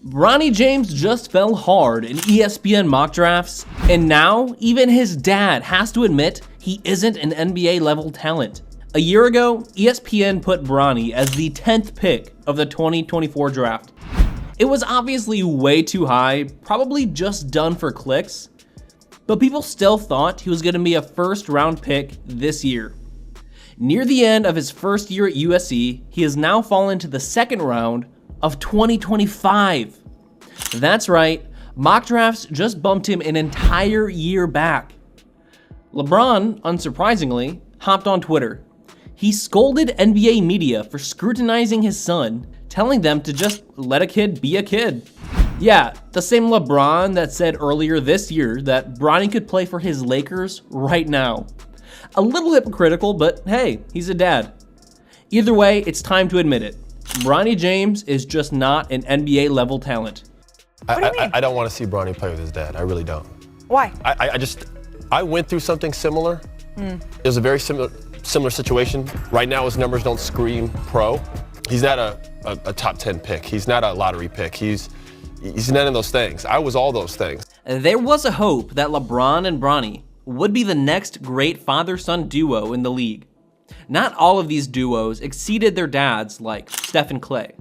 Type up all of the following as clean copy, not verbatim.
Bronny James just fell hard in ESPN mock drafts, and now even his dad has to admit he isn't an NBA level talent. A year ago, ESPN put Bronny as the 10th pick of the 2024 draft. It was obviously way too high, probably just done for clicks, but people still thought he was going to be a first round pick this year. Near the end of his first year at USC, he has now fallen to the second round of 2025. That's right, mock drafts just bumped him an entire year back. LeBron, unsurprisingly, hopped on Twitter. He scolded NBA media for scrutinizing his son, telling them to just let a kid be a kid. Yeah, the same LeBron that said earlier this year that Bronny could play for his Lakers right now. A little hypocritical, but hey, he's a dad. Either way, it's time to admit it. Bronny James is just not an NBA level talent. What do you mean? I don't want to see Bronny play with his dad. I really don't. Why? I went through something similar. It was a very similar situation. Right now his numbers don't scream pro. He's not a top 10 pick. He's not a lottery pick. He's none of those things. I was all those things. There was a hope that LeBron and Bronny would be the next great father-son duo in the league. Not all of these duos exceeded their dads like Steph and Clay.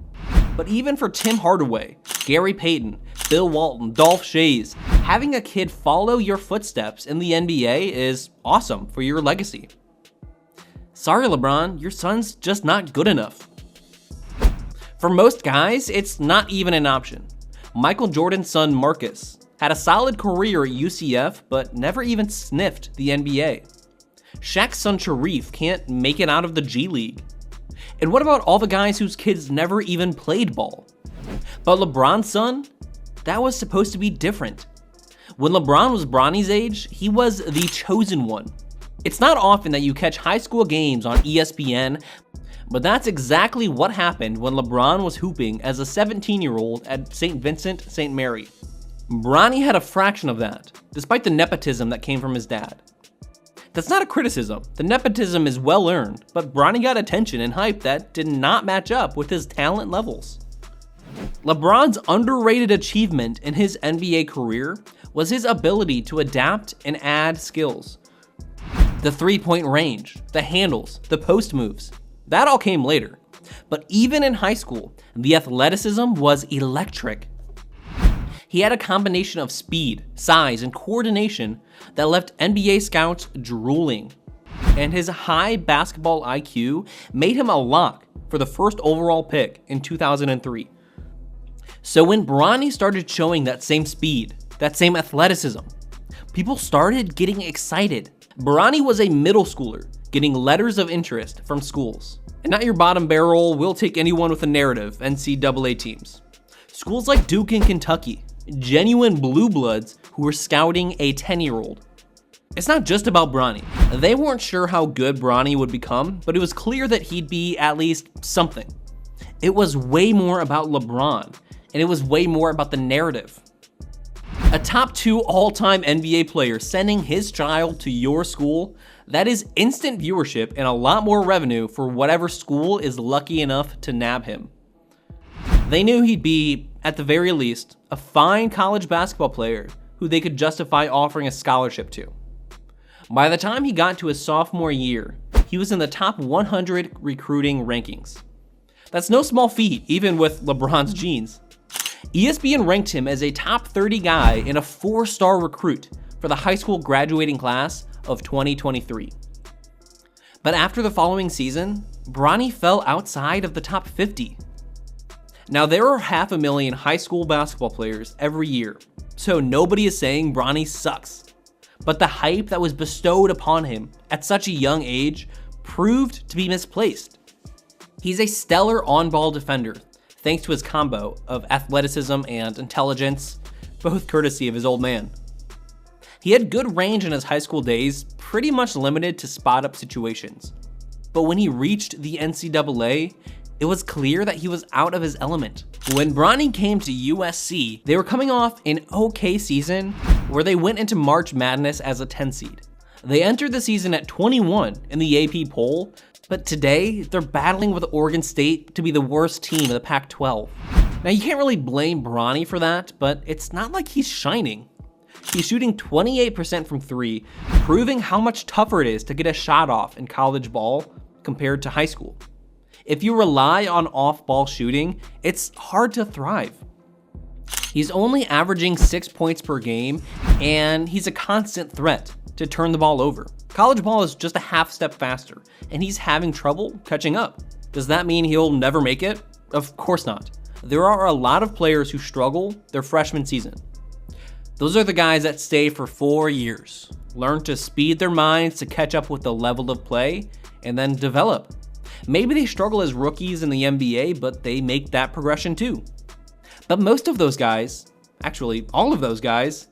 But even for Tim Hardaway, Gary Payton, Bill Walton, Dolph Schayes, having a kid follow your footsteps in the NBA is awesome for your legacy. Sorry, LeBron, your son's just not good enough. For most guys, it's not even an option. Michael Jordan's son Marcus had a solid career at UCF, but never even sniffed the NBA. Shaq's son Sharif can't make it out of the G League. And what about all the guys whose kids never even played ball? But LeBron's son, that was supposed to be different. When LeBron was Bronny's age, he was the chosen one. It's not often that you catch high school games on ESPN, but that's exactly what happened when LeBron was hooping as a 17-year-old at St. Vincent St. Mary. Bronny had a fraction of that, despite the nepotism that came from his dad. That's not a criticism. The nepotism is well earned, but Bronny got attention and hype that did not match up with his talent levels. LeBron's underrated achievement in his NBA career was his ability to adapt and add skills. The three-point range, the handles, the post moves, that all came later. But even in high school, the athleticism was electric. He had a combination of speed, size, and coordination that left NBA scouts drooling. And his high basketball IQ made him a lock for the first overall pick in 2003. So when Bronny started showing that same speed, that same athleticism, people started getting excited. Bronny was a middle schooler getting letters of interest from schools. And not your bottom barrel, we'll take anyone with a narrative NCAA teams. Schools like Duke and Kentucky, genuine blue bloods who were scouting a 10-year-old. It's not just about Bronny. They weren't sure how good Bronny would become, but it was clear that he'd be at least something. It was way more about LeBron, and it was way more about the narrative. A top 2 all-time NBA player sending his child to your school, that is instant viewership and a lot more revenue for whatever school is lucky enough to nab him. They knew he'd be, at the very least, a fine college basketball player who they could justify offering a scholarship to. By the time he got to his sophomore year, he was in the top 100 recruiting rankings. That's no small feat, even with LeBron's genes. ESPN ranked him as a top 30 guy and a 4-star recruit for the high school graduating class of 2023. But after the following season, Bronny fell outside of the top 50. Now, there are 500,000 high school basketball players every year, so nobody is saying Bronny sucks. But the hype that was bestowed upon him at such a young age proved to be misplaced. He's a stellar on-ball defender, thanks to his combo of athleticism and intelligence, both courtesy of his old man. He had good range in his high school days, pretty much limited to spot-up situations. But when he reached the NCAA, it was clear that he was out of his element. When Bronny came to USC, they were coming off an okay season where they went into March Madness as a 10 seed. They entered the season at 21 in the AP poll, but today they're battling with Oregon State to be the worst team in the Pac-12. Now, you can't really blame Bronny for that, but it's not like he's shining. He's shooting 28% from three, proving how much tougher it is to get a shot off in college ball compared to high school. If you rely on off-ball shooting, it's hard to thrive. He's only averaging 6 points per game, and he's a constant threat to turn the ball over. College ball is just a half step faster, and he's having trouble catching up. Does that mean he'll never make it? Of course not. There are a lot of players who struggle their freshman season. Those are the guys that stay for 4 years, learn to speed their minds to catch up with the level of play, and then develop. Maybe they struggle as rookies in the NBA, but they make that progression too. But most of those guys, actually all of those guys,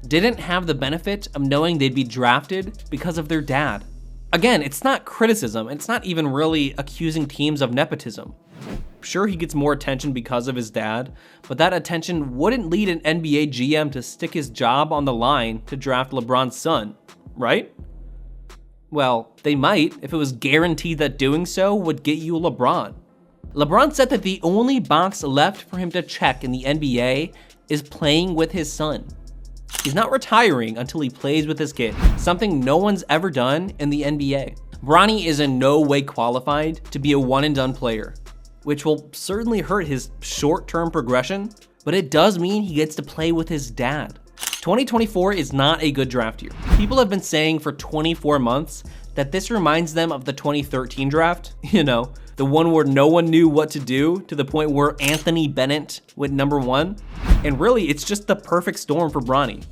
didn't have the benefit of knowing they'd be drafted because of their dad. Again, it's not criticism, it's not even really accusing teams of nepotism. Sure, he gets more attention because of his dad, but that attention wouldn't lead an NBA GM to stick his job on the line to draft LeBron's son, right? Well, they might if it was guaranteed that doing so would get you LeBron. LeBron said that the only box left for him to check in the NBA is playing with his son. He's not retiring until he plays with his kid, something no one's ever done in the NBA. Bronny is in no way qualified to be a one-and-done player, which will certainly hurt his short-term progression, but it does mean he gets to play with his dad. 2024 is not a good draft year. People have been saying for 24 months that this reminds them of the 2013 draft, the one where no one knew what to do to the point where Anthony Bennett went number 1. And really, it's just the perfect storm for Bronny.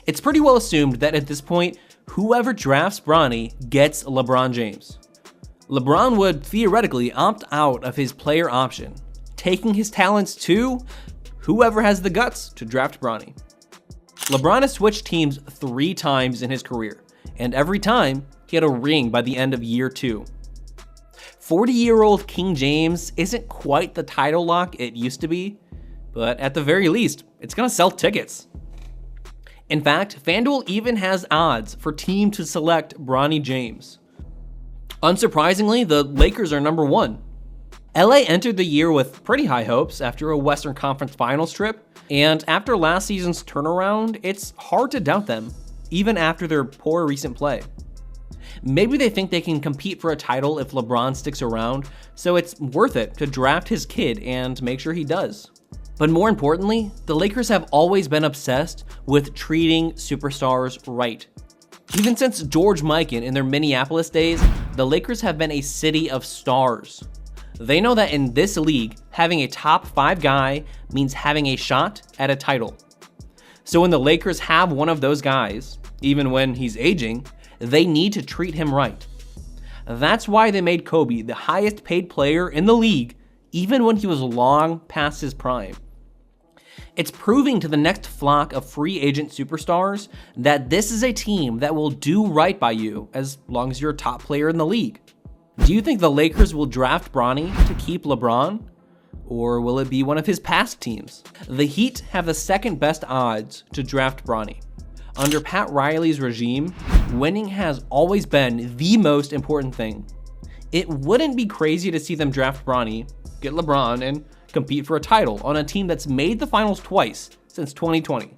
It's pretty well assumed that at this point, whoever drafts Bronny gets LeBron James. LeBron would theoretically opt out of his player option, taking his talents to whoever has the guts to draft Bronny. LeBron has switched teams 3 times in his career, and every time he had a ring by the end of year 2. 40-year-old King James isn't quite the title lock it used to be, but at the very least, it's gonna sell tickets. In fact, FanDuel even has odds for team to select Bronny James. Unsurprisingly, the Lakers are number 1. LA entered the year with pretty high hopes after a Western Conference Finals trip, and after last season's turnaround, it's hard to doubt them, even after their poor recent play. Maybe they think they can compete for a title if LeBron sticks around, so it's worth it to draft his kid and make sure he does. But more importantly, the Lakers have always been obsessed with treating superstars right. Even since George Mikan in their Minneapolis days, the Lakers have been a city of stars. They know that in this league, having a top 5 guy means having a shot at a title. So when the Lakers have one of those guys, even when he's aging, they need to treat him right. That's why they made Kobe the highest paid player in the league, even when he was long past his prime. It's proving to the next flock of free agent superstars that this is a team that will do right by you as long as you're a top player in the league. Do you think the Lakers will draft Bronny to keep LeBron? Or will it be one of his past teams? The Heat have the second best odds to draft Bronny. Under Pat Riley's regime, winning has always been the most important thing. It wouldn't be crazy to see them draft Bronny, get LeBron, and compete for a title on a team that's made the finals twice since 2020,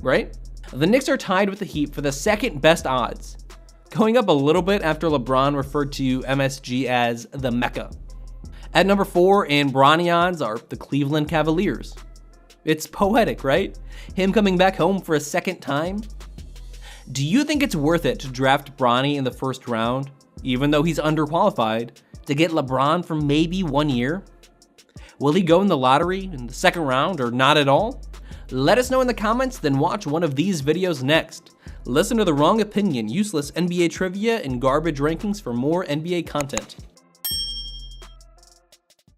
right? The Knicks are tied with the Heat for the second best odds, going up a little bit after LeBron referred to MSG as the Mecca. At number 4 in Bronny odds are the Cleveland Cavaliers. It's poetic, right? Him coming back home for a second time. Do you think it's worth it to draft Bronny in the first round, even though he's underqualified, to get LeBron for maybe 1 year? Will he go in the lottery in the second round or not at all? Let us know in the comments, then watch one of these videos next. Listen to The Wrong Opinion, useless NBA trivia, and garbage rankings for more NBA content.